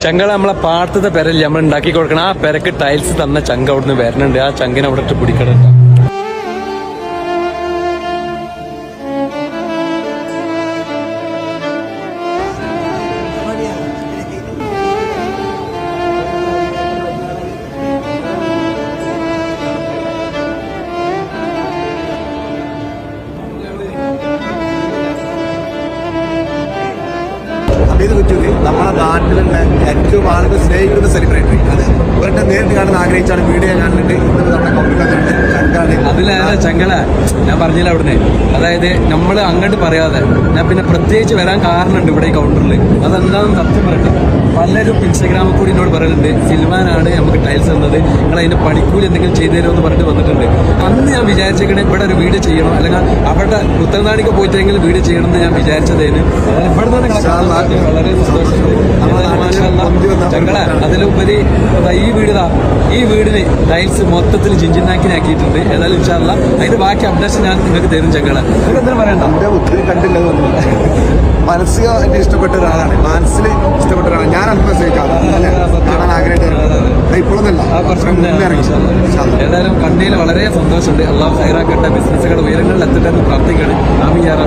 ചങ്കള നമ്മളെ പാടത്തെ പെരല്ലേ നമ്മൾ ഉണ്ടാക്കി കൊടുക്കണം. ആ പെരക്ക് ടൈൽസ് തന്ന ചങ്ക അവിടുന്ന് വരണുണ്ട്. ആ ചങ്കിനെ അവിടെ ഇട്ട് പിടിക്കണുണ്ട്. ഇത് പറ്റൂല് നമ്മളെ നാട്ടിലുള്ള ഏറ്റവും ആളുകൾ സ്നേഹിക്കുന്ന സെലിബ്രിറ്റി അത് ഇവരുടെ നേരിട്ട് കാണാൻ ആഗ്രഹിച്ചാണ് വീഡിയോ കാണുന്നുണ്ട്. ഇന്നത്തെ നമ്മുടെ കമ്പ്യൂട്ടറിലുണ്ട് ചങ്കാണ്. അതിലാണ് ചങ്കല ഞാൻ പറഞ്ഞില്ല അവിടുന്ന്. അതായത് നമ്മൾ അങ്ങോട്ട് പറയാതെ ഞാൻ പിന്നെ പ്രത്യേകിച്ച് വരാൻ കാരണമുണ്ട് ഇവിടെ ഈ കൗണ്ടറിൽ. അതെന്താണെന്ന് സത്യം പറയട്ടെ. പലരും ഇൻസ്റ്റാഗ്രാമിൽ കൂടി എന്നോട് പറയുന്നുണ്ട്, സിൽവാനാണ് നമുക്ക് ടൈൽസ് തന്നത്, നിങ്ങൾ അതിന്റെ പണിക്കൂലി എന്തെങ്കിലും ചെയ്തു തരുമെന്ന് പറഞ്ഞിട്ട് വന്നിട്ടുണ്ട്. അന്ന് ഞാൻ വിചാരിച്ചേക്കണേ ഇവിടെ ഒരു വീഡിയോ ചെയ്യണം, അല്ലെങ്കിൽ അവിടെ ഉത്തരനാടിക്ക് പോയിട്ടെങ്കിലും വീഡിയോ ചെയ്യണം എന്ന് ഞാൻ വിചാരിച്ചതേന്. ഇവിടെ തന്നെ വളരെ ചങ്കള. അതിലുപരി ഈ വീടിന് ടൈൽസ് മൊത്തത്തിൽ ജിഞ്ചിനാക്കിനാക്കിയിട്ടുണ്ട്. ഏതായാലും ഇൻഷാല്ല അതിന്റെ ബാക്കി അപ്ഡേഷൻ ഞാൻ നിങ്ങൾക്ക് തരും. ചങ്കള നിങ്ങൾക്ക് എന്തിനും പറയണ്ട. എന്റെ ബുദ്ധി കണ്ടില്ല മനസ്സിൽ എന്റെ ഇഷ്ടപ്പെട്ട ഒരാളാണ്. മനസ്സിൽ ഇഷ്ടപ്പെട്ട ഒരാളാണ്. ഞാൻ അന്ന് കാണാൻ ആഗ്രഹിക്കുന്നത് ഇപ്പോഴൊന്നല്ല. ഏതായാലും കണ്ടതിൽ വളരെ സന്തോഷമുണ്ട്. അള്ളാഹു ഹൈറാക്കട്ടെ, ബിസിനസ്സുകൾ ഉയരങ്ങളിൽ എത്തട്ടെ എന്ന് പ്രാർത്ഥിക്കുകയാണ്. ആമീൻ യാ റബ്ബ്.